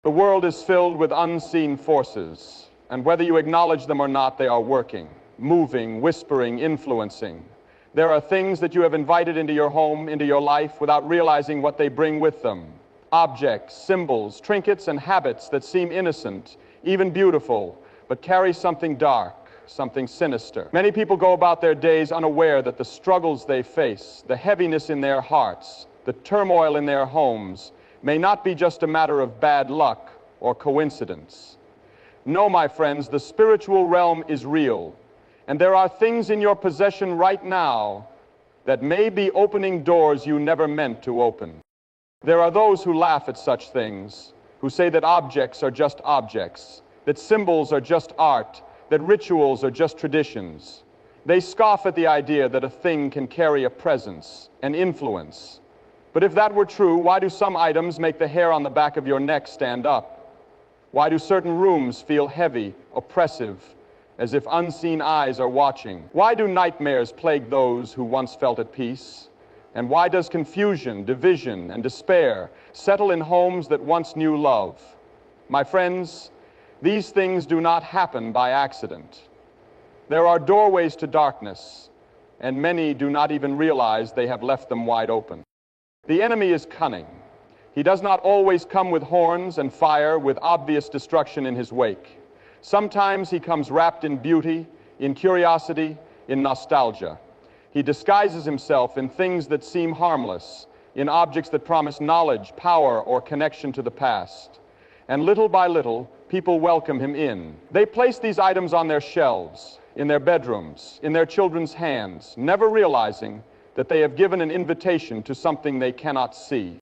The world is filled with unseen forces, and whether you acknowledge them or not, they are working, moving, whispering, influencing. There are things that you have invited into your home, into your life, without realizing what they bring with them. Objects, symbols, trinkets, and habits that seem innocent, even beautiful, but carry something dark, something sinister. Many people go about their days unaware that the struggles they face, the heaviness in their hearts, the turmoil in their homes, may not be just a matter of bad luck or coincidence. No, my friends, the spiritual realm is real, and there are things in your possession right now that may be opening doors you never meant to open. There are those who laugh at such things, who say that objects are just objects, that symbols are just art, that rituals are just traditions. They scoff at the idea that a thing can carry a presence, an influence. But if that were true, why do some items make the hair on the back of your neck stand up? Why do certain rooms feel heavy, oppressive, as if unseen eyes are watching? Why do nightmares plague those who once felt at peace? And why does confusion, division, and despair settle in homes that once knew love? My friends, these things do not happen by accident. There are doorways to darkness, and many do not even realize they have left them wide open. The enemy is cunning. He does not always come with horns and fire, with obvious destruction in his wake. Sometimes he comes wrapped in beauty, in curiosity, in nostalgia. He disguises himself in things that seem harmless, in objects that promise knowledge, power, or connection to the past. And little by little, people welcome him in. They place these items on their shelves, in their bedrooms, in their children's hands, never realizing that they have given an invitation to something they cannot see.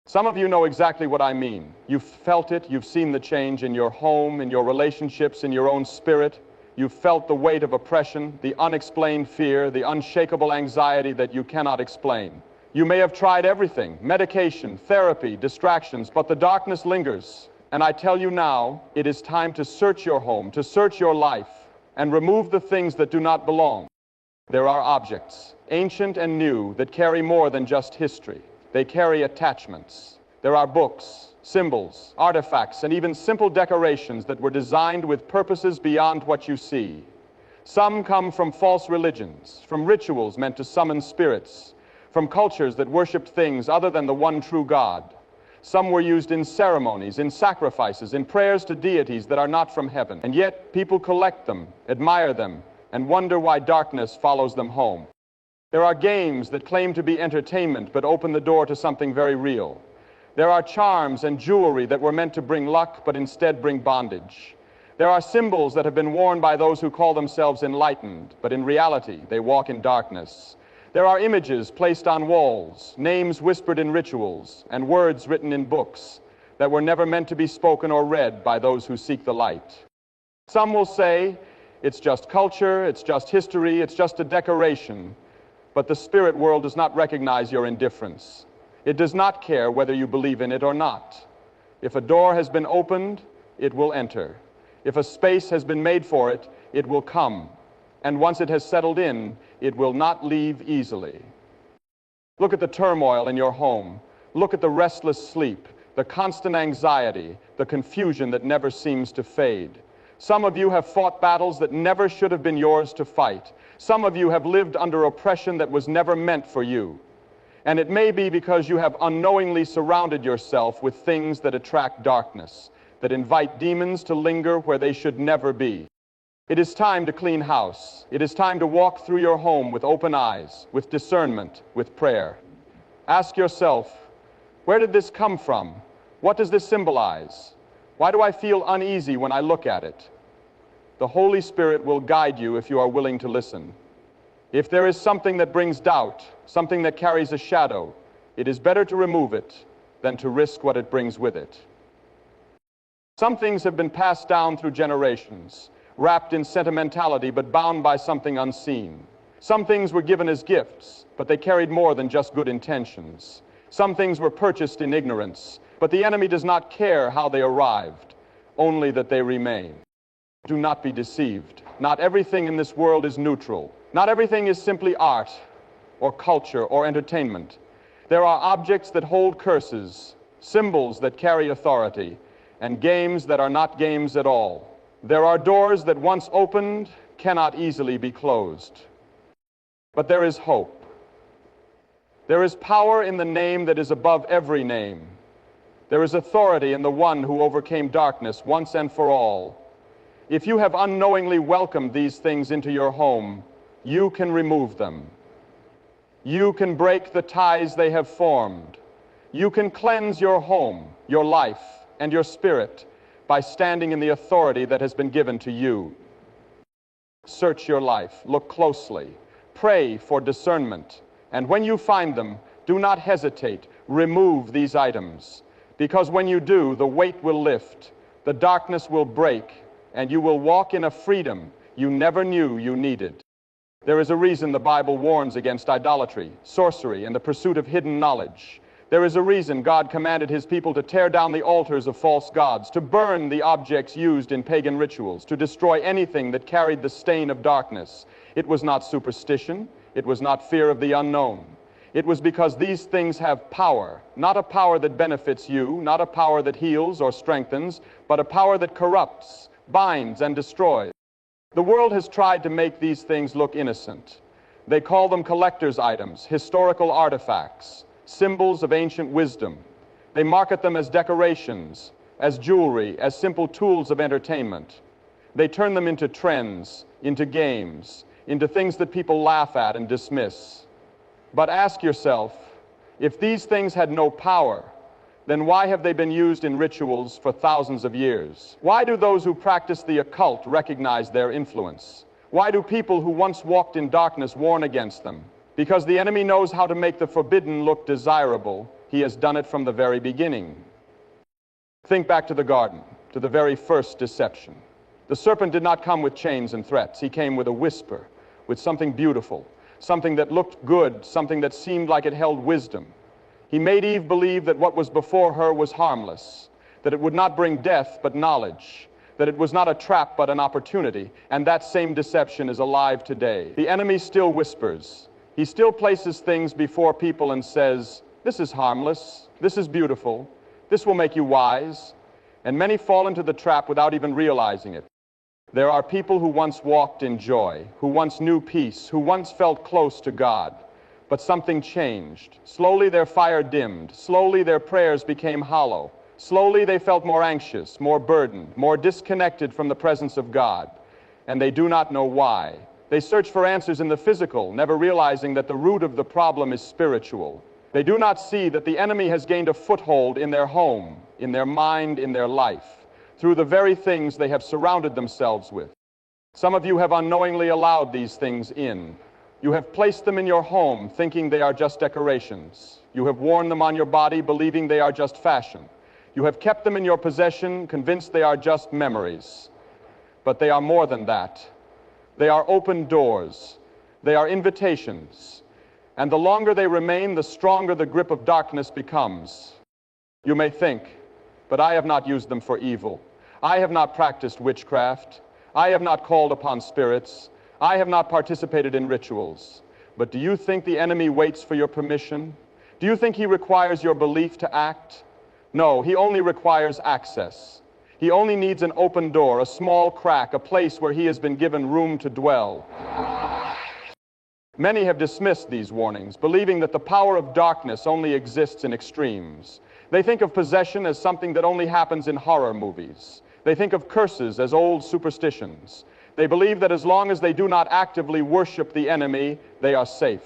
Some of you know exactly what I mean. You've felt it, you've seen the change in your home, in your relationships, in your own spirit. You've felt the weight of oppression, the unexplained fear, the unshakable anxiety that you cannot explain. You may have tried everything, medication, therapy, distractions, but the darkness lingers. And I tell you now, it is time to search your home, to search your life, and remove the things that do not belong. There are objects, ancient and new, that carry more than just history. They carry attachments. There are books, symbols, artifacts, and even simple decorations that were designed with purposes beyond what you see. Some come from false religions, from rituals meant to summon spirits, from cultures that worshiped things other than the one true God. Some were used in ceremonies, in sacrifices, in prayers to deities that are not from heaven. And yet people collect them, admire them, and wonder why darkness follows them home. There are games that claim to be entertainment but open the door to something very real. There are charms and jewelry that were meant to bring luck but instead bring bondage. There are symbols that have been worn by those who call themselves enlightened, but in reality they walk in darkness. There are images placed on walls, names whispered in rituals, and words written in books that were never meant to be spoken or read by those who seek the light. Some will say, it's just culture, it's just history, it's just a decoration. But the spirit world does not recognize your indifference. It does not care whether you believe in it or not. If a door has been opened, it will enter. If a space has been made for it, it will come. And once it has settled in, it will not leave easily. Look at the turmoil in your home. Look at the restless sleep, the constant anxiety, the confusion that never seems to fade. Some of you have fought battles that never should have been yours to fight. Some of you have lived under oppression that was never meant for you. And it may be because you have unknowingly surrounded yourself with things that attract darkness, that invite demons to linger where they should never be. It is time to clean house. It is time to walk through your home with open eyes, with discernment, with prayer. Ask yourself, where did this come from? What does this symbolize? Why do I feel uneasy when I look at it? The Holy Spirit will guide you if you are willing to listen. If there is something that brings doubt, something that carries a shadow, it is better to remove it than to risk what it brings with it. Some things have been passed down through generations, wrapped in sentimentality but bound by something unseen. Some things were given as gifts, but they carried more than just good intentions. Some things were purchased in ignorance, but the enemy does not care how they arrived, only that they remain. Do not be deceived. Not everything in this world is neutral. Not everything is simply art or culture or entertainment. There are objects that hold curses, symbols that carry authority, and games that are not games at all. There are doors that once opened cannot easily be closed. But there is hope. There is power in the name that is above every name. There is authority in the one who overcame darkness once and for all. If you have unknowingly welcomed these things into your home, you can remove them. You can break the ties they have formed. You can cleanse your home, your life, and your spirit by standing in the authority that has been given to you. Search your life. Look closely. Pray for discernment. And when you find them, do not hesitate. Remove these items. Because when you do, the weight will lift, the darkness will break, and you will walk in a freedom you never knew you needed. There is a reason the Bible warns against idolatry, sorcery, and the pursuit of hidden knowledge. There is a reason God commanded his people to tear down the altars of false gods, to burn the objects used in pagan rituals, to destroy anything that carried the stain of darkness. It was not superstition. It was not fear of the unknown. It was because these things have power, not a power that benefits you, not a power that heals or strengthens, but a power that corrupts, binds, and destroys. The world has tried to make these things look innocent. They call them collector's items, historical artifacts, symbols of ancient wisdom. They market them as decorations, as jewelry, as simple tools of entertainment. They turn them into trends, into games, into things that people laugh at and dismiss. But ask yourself, if these things had no power, then why have they been used in rituals for thousands of years? Why do those who practice the occult recognize their influence? Why do people who once walked in darkness warn against them? Because the enemy knows how to make the forbidden look desirable. He has done it from the very beginning. Think back to the garden, to the very first deception. The serpent did not come with chains and threats. He came with a whisper, with something beautiful, something that looked good, something that seemed like it held wisdom. He made Eve believe that what was before her was harmless, that it would not bring death but knowledge, that it was not a trap but an opportunity, and that same deception is alive today. The enemy still whispers. He still places things before people and says, this is harmless, this is beautiful, this will make you wise, and many fall into the trap without even realizing it. There are people who once walked in joy, who once knew peace, who once felt close to God. But something changed. Slowly their fire dimmed. Slowly their prayers became hollow. Slowly they felt more anxious, more burdened, more disconnected from the presence of God. And they do not know why. They search for answers in the physical, never realizing that the root of the problem is spiritual. They do not see that the enemy has gained a foothold in their home, in their mind, in their life, through the very things they have surrounded themselves with. Some of you have unknowingly allowed these things in. You have placed them in your home, thinking they are just decorations. You have worn them on your body, believing they are just fashion. You have kept them in your possession, convinced they are just memories. But they are more than that. They are open doors. They are invitations. And the longer they remain, the stronger the grip of darkness becomes. You may think, but I have not used them for evil. I have not practiced witchcraft. I have not called upon spirits. I have not participated in rituals. But do you think the enemy waits for your permission? Do you think he requires your belief to act? No, he only requires access. He only needs an open door, a small crack, a place where he has been given room to dwell. Many have dismissed these warnings, believing that the power of darkness only exists in extremes. They think of possession as something that only happens in horror movies. They think of curses as old superstitions. They believe that as long as they do not actively worship the enemy, they are safe.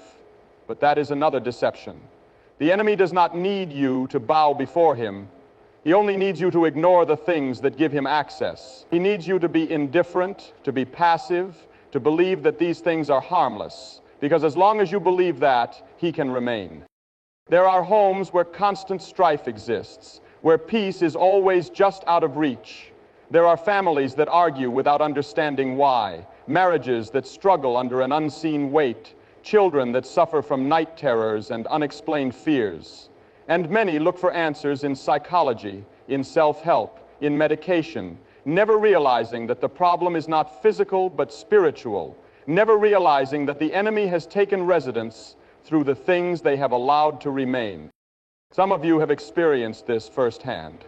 But that is another deception. The enemy does not need you to bow before him. He only needs you to ignore the things that give him access. He needs you to be indifferent, to be passive, to believe that these things are harmless. Because as long as you believe that, he can remain. There are homes where constant strife exists, where peace is always just out of reach. There are families that argue without understanding why, marriages that struggle under an unseen weight, children that suffer from night terrors and unexplained fears. And many look for answers in psychology, in self-help, in medication, never realizing that the problem is not physical but spiritual, never realizing that the enemy has taken residence through the things they have allowed to remain. Some of you have experienced this firsthand.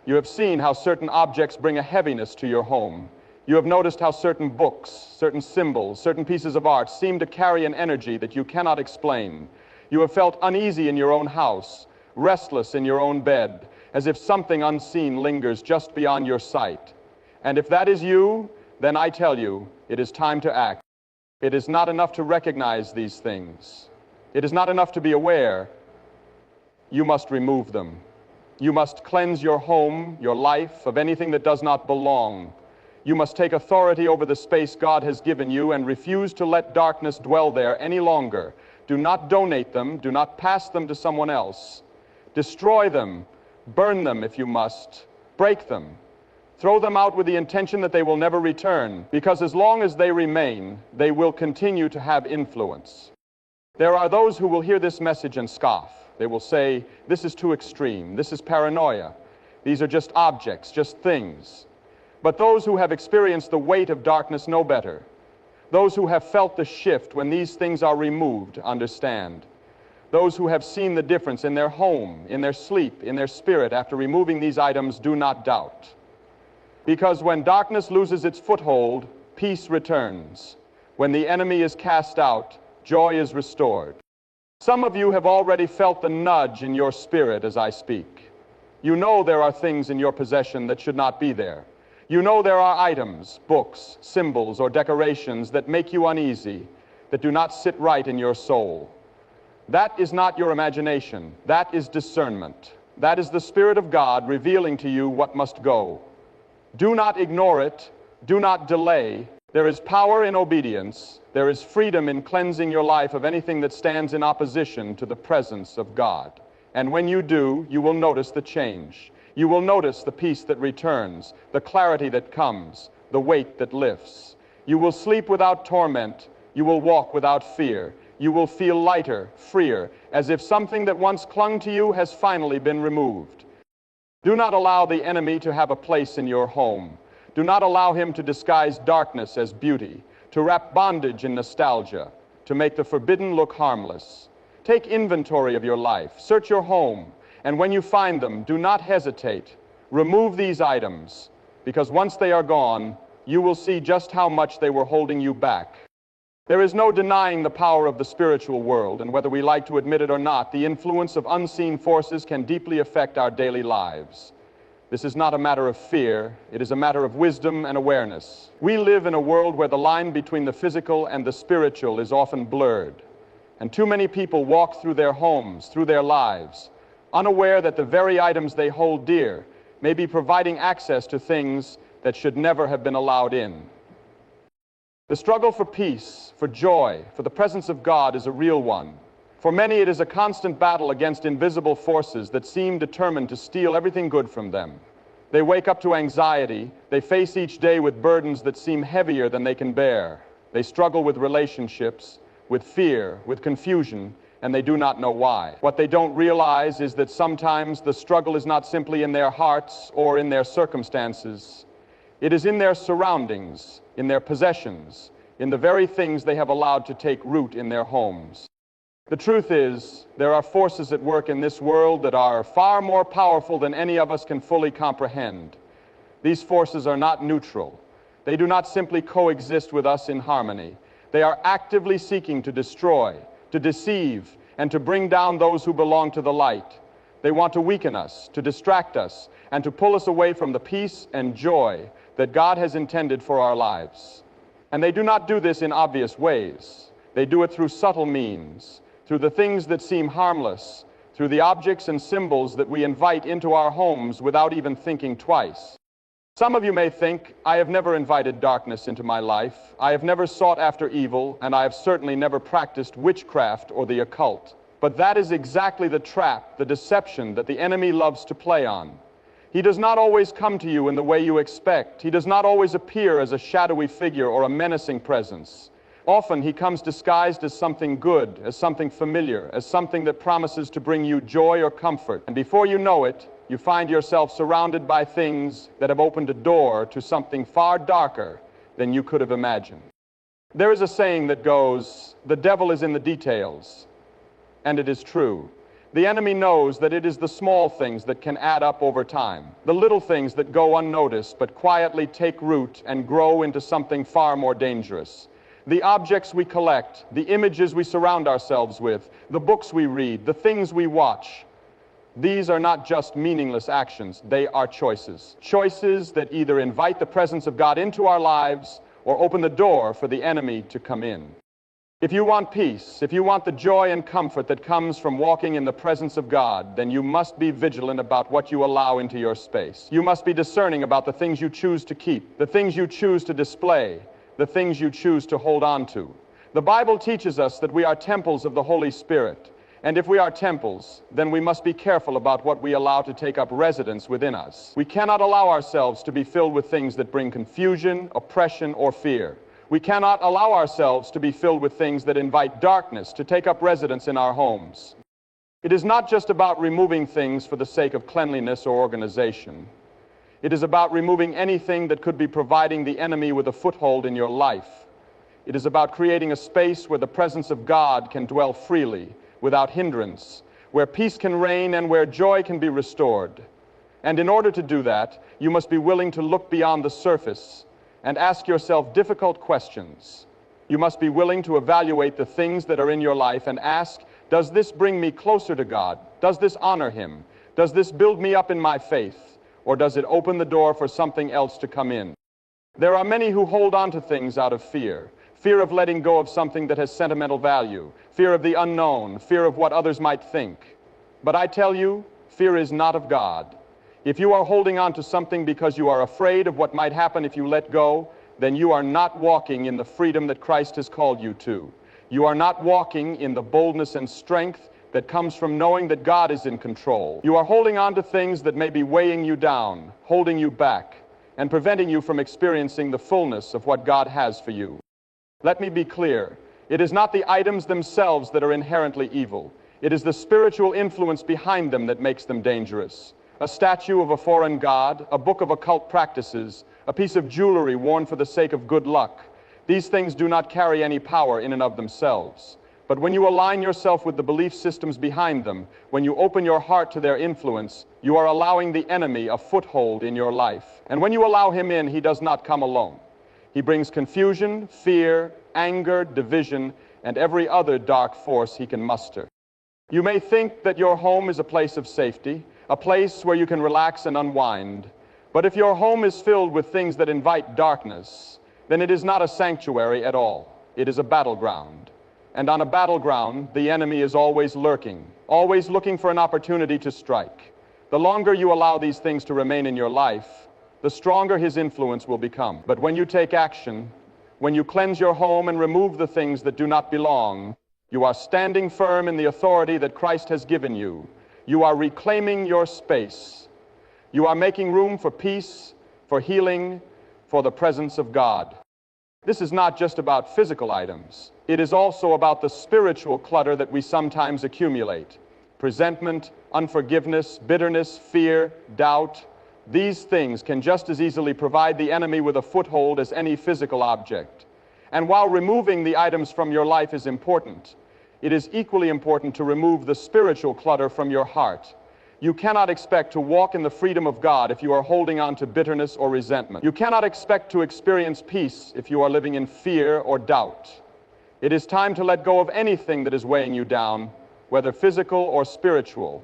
You have seen how certain objects bring a heaviness to your home. You have noticed how certain books, certain symbols, certain pieces of art seem to carry an energy that you cannot explain. You have felt uneasy in your own house, restless in your own bed, as if something unseen lingers just beyond your sight. And if that is you, then I tell you, it is time to act. It is not enough to recognize these things. It is not enough to be aware. You must remove them. You must cleanse your home, your life, of anything that does not belong. You must take authority over the space God has given you and refuse to let darkness dwell there any longer. Do not donate them. Do not pass them to someone else. Destroy them. Burn them if you must. Break them. Throw them out with the intention that they will never return, because as long as they remain, they will continue to have influence. There are those who will hear this message and scoff. They will say, this is too extreme. This is paranoia. These are just objects, just things. But those who have experienced the weight of darkness know better. Those who have felt the shift when these things are removed understand. Those who have seen the difference in their home, in their sleep, in their spirit after removing these items do not doubt. Because when darkness loses its foothold, peace returns. When the enemy is cast out, joy is restored. Some of you have already felt the nudge in your spirit as I speak. You know there are things in your possession that should not be there. You know there are items, books, symbols, or decorations that make you uneasy, that do not sit right in your soul. That is not your imagination. That is discernment. That is the Spirit of God revealing to you what must go. Do not ignore it. Do not delay. There is power in obedience. There is freedom in cleansing your life of anything that stands in opposition to the presence of God. And when you do, you will notice the change. You will notice the peace that returns, the clarity that comes, the weight that lifts. You will sleep without torment. You will walk without fear. You will feel lighter, freer, as if something that once clung to you has finally been removed. Do not allow the enemy to have a place in your home. Do not allow him to disguise darkness as beauty, to wrap bondage in nostalgia, to make the forbidden look harmless. Take inventory of your life. Search your home. And when you find them, do not hesitate. Remove these items, because once they are gone, you will see just how much they were holding you back. There is no denying the power of the spiritual world, and whether we like to admit it or not, the influence of unseen forces can deeply affect our daily lives. This is not a matter of fear. It is a matter of wisdom and awareness. We live in a world where the line between the physical and the spiritual is often blurred. And too many people walk through their homes, through their lives, unaware that the very items they hold dear may be providing access to things that should never have been allowed in. The struggle for peace, for joy, for the presence of God is a real one. For many, it is a constant battle against invisible forces that seem determined to steal everything good from them. They wake up to anxiety. They face each day with burdens that seem heavier than they can bear. They struggle with relationships, with fear, with confusion, and they do not know why. What they don't realize is that sometimes the struggle is not simply in their hearts or in their circumstances. It is in their surroundings, in their possessions, in the very things they have allowed to take root in their homes. The truth is, there are forces at work in this world that are far more powerful than any of us can fully comprehend. These forces are not neutral. They do not simply coexist with us in harmony. They are actively seeking to destroy, to deceive, and to bring down those who belong to the light. They want to weaken us, to distract us, and to pull us away from the peace and joy that God has intended for our lives. And they do not do this in obvious ways. They do it through subtle means, through the things that seem harmless, through the objects and symbols that we invite into our homes without even thinking twice. Some of you may think, I have never invited darkness into my life. I have never sought after evil, and I have certainly never practiced witchcraft or the occult. But that is exactly the trap, the deception that the enemy loves to play on. He does not always come to you in the way you expect. He does not always appear as a shadowy figure or a menacing presence. Often he comes disguised as something good, as something familiar, as something that promises to bring you joy or comfort. And before you know it, you find yourself surrounded by things that have opened a door to something far darker than you could have imagined. There is a saying that goes, the devil is in the details. And it is true. The enemy knows that it is the small things that can add up over time, the little things that go unnoticed but quietly take root and grow into something far more dangerous. The objects we collect, the images we surround ourselves with, the books we read, the things we watch, these are not just meaningless actions, they are choices. Choices that either invite the presence of God into our lives or open the door for the enemy to come in. If you want peace, if you want the joy and comfort that comes from walking in the presence of God, then you must be vigilant about what you allow into your space. You must be discerning about the things you choose to keep, the things you choose to display, the things you choose to hold on to. The Bible teaches us that we are temples of the Holy Spirit, and if we are temples, then we must be careful about what we allow to take up residence within us. We cannot allow ourselves to be filled with things that bring confusion, oppression, or fear. We cannot allow ourselves to be filled with things that invite darkness to take up residence in our homes. It is not just about removing things for the sake of cleanliness or organization. It is about removing anything that could be providing the enemy with a foothold in your life. It is about creating a space where the presence of God can dwell freely, without hindrance, where peace can reign and where joy can be restored. And in order to do that, you must be willing to look beyond the surface and ask yourself difficult questions. You must be willing to evaluate the things that are in your life and ask, does this bring me closer to God? Does this honor Him? Does this build me up in my faith? Or does it open the door for something else to come in? There are many who hold on to things out of fear. Fear of letting go of something that has sentimental value. Fear of the unknown. Fear of what others might think. But I tell you, fear is not of God. If you are holding on to something because you are afraid of what might happen if you let go, then you are not walking in the freedom that Christ has called you to. You are not walking in the boldness and strength that comes from knowing that God is in control. You are holding on to things that may be weighing you down, holding you back, and preventing you from experiencing the fullness of what God has for you. Let me be clear. It is not the items themselves that are inherently evil. It is the spiritual influence behind them that makes them dangerous. A statue of a foreign god, a book of occult practices, a piece of jewelry worn for the sake of good luck. These things do not carry any power in and of themselves. But when you align yourself with the belief systems behind them, when you open your heart to their influence, you are allowing the enemy a foothold in your life. And when you allow him in, he does not come alone. He brings confusion, fear, anger, division, and every other dark force he can muster. You may think that your home is a place of safety, a place where you can relax and unwind. But if your home is filled with things that invite darkness, then it is not a sanctuary at all. It is a battleground. And on a battleground, the enemy is always lurking, always looking for an opportunity to strike. The longer you allow these things to remain in your life, the stronger his influence will become. But when you take action, when you cleanse your home and remove the things that do not belong, you are standing firm in the authority that Christ has given you. You are reclaiming your space. You are making room for peace, for healing, for the presence of God. This is not just about physical items. It is also about the spiritual clutter that we sometimes accumulate. Resentment, unforgiveness, bitterness, fear, doubt. These things can just as easily provide the enemy with a foothold as any physical object. And while removing the items from your life is important, it is equally important to remove the spiritual clutter from your heart. You cannot expect to walk in the freedom of God if you are holding on to bitterness or resentment. You cannot expect to experience peace if you are living in fear or doubt. It is time to let go of anything that is weighing you down, whether physical or spiritual,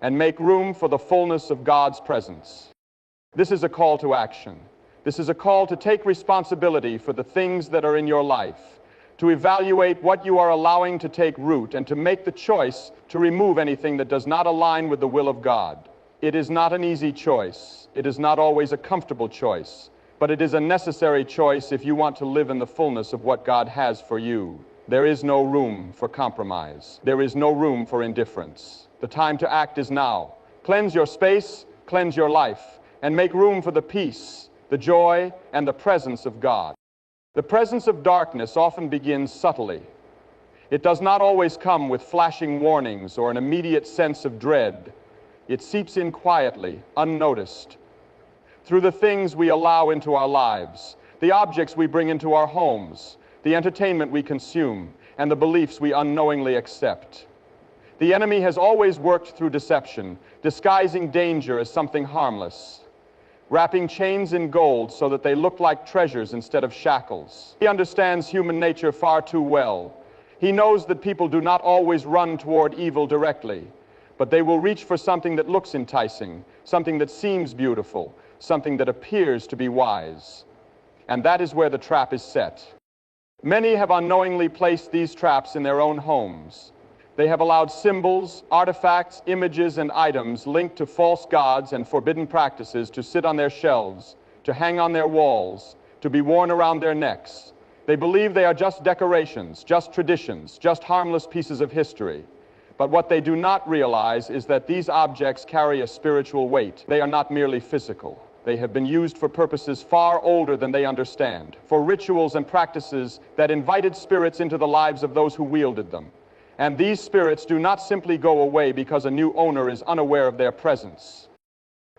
and make room for the fullness of God's presence. This is a call to action. This is a call to take responsibility for the things that are in your life, to evaluate what you are allowing to take root, and to make the choice to remove anything that does not align with the will of God. It is not an easy choice. It is not always a comfortable choice, but it is a necessary choice if you want to live in the fullness of what God has for you. There is no room for compromise. There is no room for indifference. The time to act is now. Cleanse your space, cleanse your life, and make room for the peace, the joy, and the presence of God. The presence of darkness often begins subtly. It does not always come with flashing warnings or an immediate sense of dread. It seeps in quietly, unnoticed, through the things we allow into our lives, the objects we bring into our homes, the entertainment we consume, and the beliefs we unknowingly accept. The enemy has always worked through deception, disguising danger as something harmless, wrapping chains in gold so that they look like treasures instead of shackles. He understands human nature far too well. He knows that people do not always run toward evil directly, but they will reach for something that looks enticing, something that seems beautiful, something that appears to be wise. And that is where the trap is set. Many have unknowingly placed these traps in their own homes. They have allowed symbols, artifacts, images, and items linked to false gods and forbidden practices to sit on their shelves, to hang on their walls, to be worn around their necks. They believe they are just decorations, just traditions, just harmless pieces of history. But what they do not realize is that these objects carry a spiritual weight. They are not merely physical. They have been used for purposes far older than they understand, for rituals and practices that invited spirits into the lives of those who wielded them. And these spirits do not simply go away because a new owner is unaware of their presence.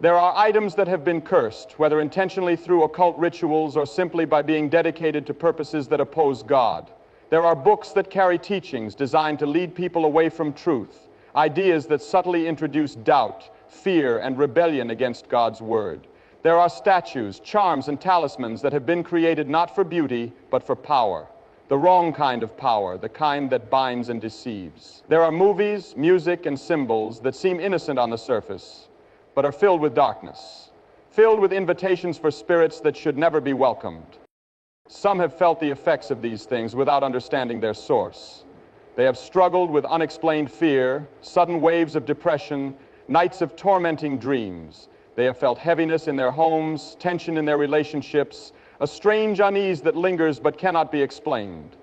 There are items that have been cursed, whether intentionally through occult rituals or simply by being dedicated to purposes that oppose God. There are books that carry teachings designed to lead people away from truth, ideas that subtly introduce doubt, fear, and rebellion against God's word. There are statues, charms, and talismans that have been created not for beauty, but for power. The wrong kind of power, the kind that binds and deceives. There are movies, music, and symbols that seem innocent on the surface, but are filled with darkness, filled with invitations for spirits that should never be welcomed. Some have felt the effects of these things without understanding their source. They have struggled with unexplained fear, sudden waves of depression, nights of tormenting dreams. They have felt heaviness in their homes, tension in their relationships, a strange unease that lingers but cannot be explained.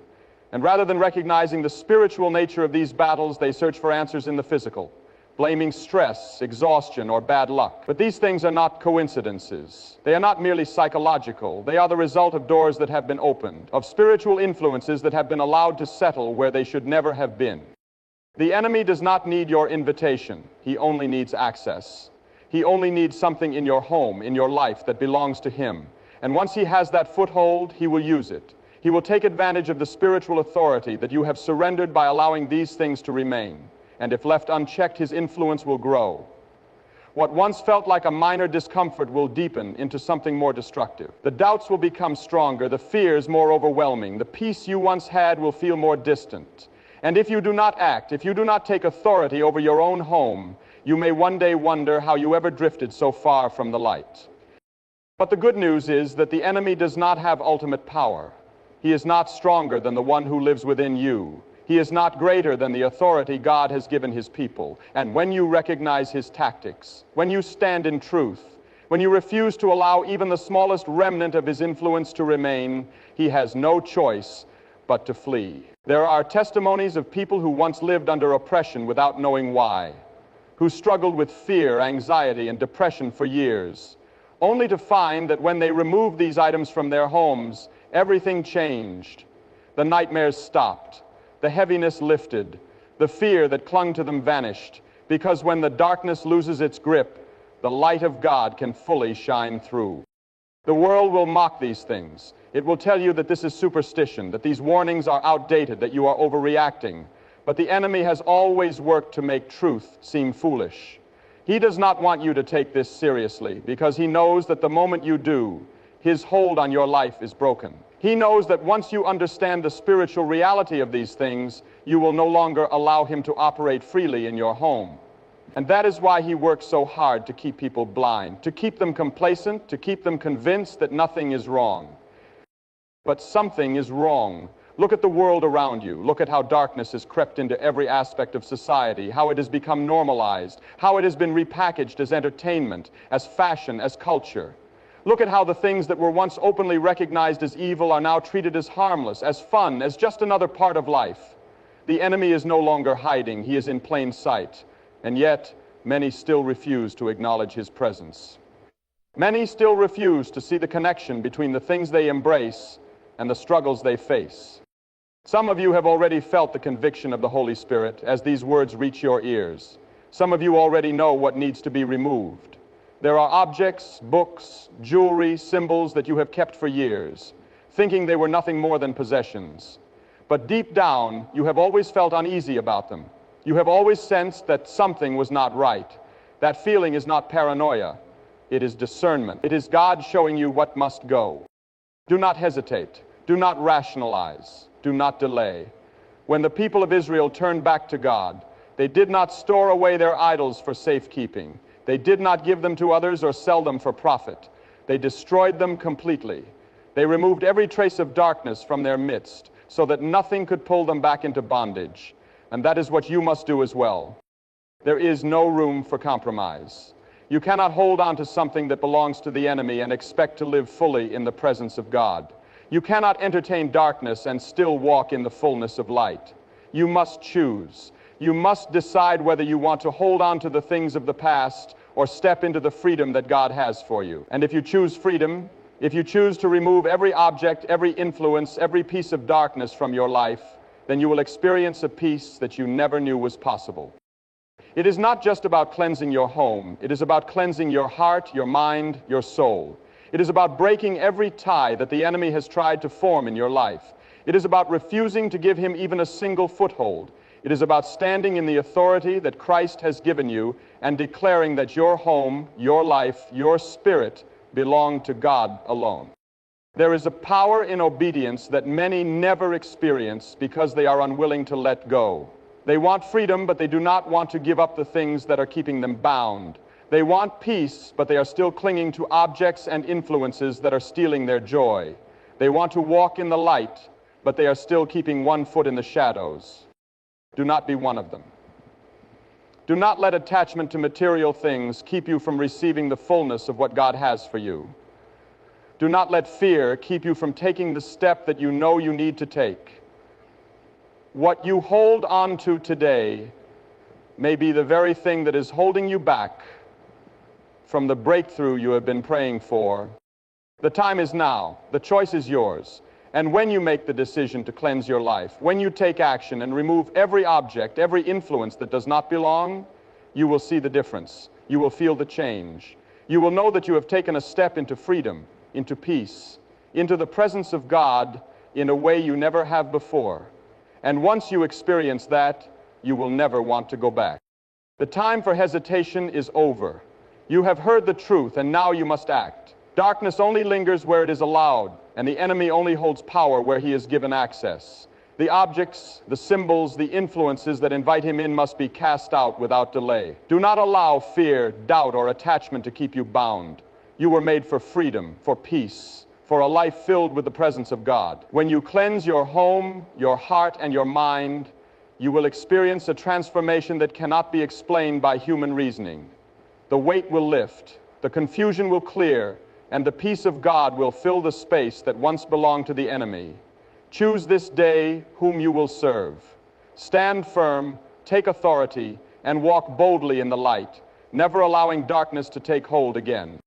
And rather than recognizing the spiritual nature of these battles, they search for answers in the physical, blaming stress, exhaustion, or bad luck. But these things are not coincidences. They are not merely psychological. They are the result of doors that have been opened, of spiritual influences that have been allowed to settle where they should never have been. The enemy does not need your invitation. He only needs access. He only needs something in your home, in your life, that belongs to him. And once he has that foothold, he will use it. He will take advantage of the spiritual authority that you have surrendered by allowing these things to remain. And if left unchecked, his influence will grow. What once felt like a minor discomfort will deepen into something more destructive. The doubts will become stronger, the fears more overwhelming. The peace you once had will feel more distant. And if you do not act, if you do not take authority over your own home, you may one day wonder how you ever drifted so far from the light. But the good news is that the enemy does not have ultimate power. He is not stronger than the one who lives within you. He is not greater than the authority God has given his people. And when you recognize his tactics, when you stand in truth, when you refuse to allow even the smallest remnant of his influence to remain, he has no choice but to flee. There are testimonies of people who once lived under oppression without knowing why, who struggled with fear, anxiety, and depression for years, only to find that when they removed these items from their homes, everything changed. The nightmares stopped. The heaviness lifted. The fear that clung to them vanished. Because when the darkness loses its grip, the light of God can fully shine through. The world will mock these things. It will tell you that this is superstition, that these warnings are outdated, that you are overreacting. But the enemy has always worked to make truth seem foolish. He does not want you to take this seriously because he knows that the moment you do, his hold on your life is broken. He knows that once you understand the spiritual reality of these things, you will no longer allow him to operate freely in your home. And that is why he works so hard to keep people blind, to keep them complacent, to keep them convinced that nothing is wrong. But something is wrong. Look at the world around you. Look at how darkness has crept into every aspect of society, how it has become normalized, how it has been repackaged as entertainment, as fashion, as culture. Look at how the things that were once openly recognized as evil are now treated as harmless, as fun, as just another part of life. The enemy is no longer hiding. He is in plain sight. And yet, many still refuse to acknowledge his presence. Many still refuse to see the connection between the things they embrace and the struggles they face. Some of you have already felt the conviction of the Holy Spirit as these words reach your ears. Some of you already know what needs to be removed. There are objects, books, jewelry, symbols that you have kept for years, thinking they were nothing more than possessions. But deep down, you have always felt uneasy about them. You have always sensed that something was not right. That feeling is not paranoia. It is discernment. It is God showing you what must go. Do not hesitate. Do not rationalize. Do not delay. When the people of Israel turned back to God, they did not store away their idols for safekeeping. They did not give them to others or sell them for profit. They destroyed them completely. They removed every trace of darkness from their midst so that nothing could pull them back into bondage. And that is what you must do as well. There is no room for compromise. You cannot hold on to something that belongs to the enemy and expect to live fully in the presence of God. You cannot entertain darkness and still walk in the fullness of light. You must choose. You must decide whether you want to hold on to the things of the past or step into the freedom that God has for you. And if you choose freedom, if you choose to remove every object, every influence, every piece of darkness from your life, then you will experience a peace that you never knew was possible. It is not just about cleansing your home. It is about cleansing your heart, your mind, your soul. It is about breaking every tie that the enemy has tried to form in your life. It is about refusing to give him even a single foothold. It is about standing in the authority that Christ has given you and declaring that your home, your life, your spirit belong to God alone. There is a power in obedience that many never experience because they are unwilling to let go. They want freedom, but they do not want to give up the things that are keeping them bound. They want peace, but they are still clinging to objects and influences that are stealing their joy. They want to walk in the light, but they are still keeping one foot in the shadows. Do not be one of them. Do not let attachment to material things keep you from receiving the fullness of what God has for you. Do not let fear keep you from taking the step that you know you need to take. What you hold on to today may be the very thing that is holding you back from the breakthrough you have been praying for. The time is now. The choice is yours. And when you make the decision to cleanse your life, when you take action and remove every object, every influence that does not belong, you will see the difference. You will feel the change. You will know that you have taken a step into freedom, into peace, into the presence of God in a way you never have before. And once you experience that, you will never want to go back. The time for hesitation is over. You have heard the truth, and now you must act. Darkness only lingers where it is allowed, and the enemy only holds power where he is given access. The objects, the symbols, the influences that invite him in must be cast out without delay. Do not allow fear, doubt, or attachment to keep you bound. You were made for freedom, for peace, for a life filled with the presence of God. When you cleanse your home, your heart, and your mind, you will experience a transformation that cannot be explained by human reasoning. The weight will lift, the confusion will clear, and the peace of God will fill the space that once belonged to the enemy. Choose this day whom you will serve. Stand firm, take authority, and walk boldly in the light, never allowing darkness to take hold again.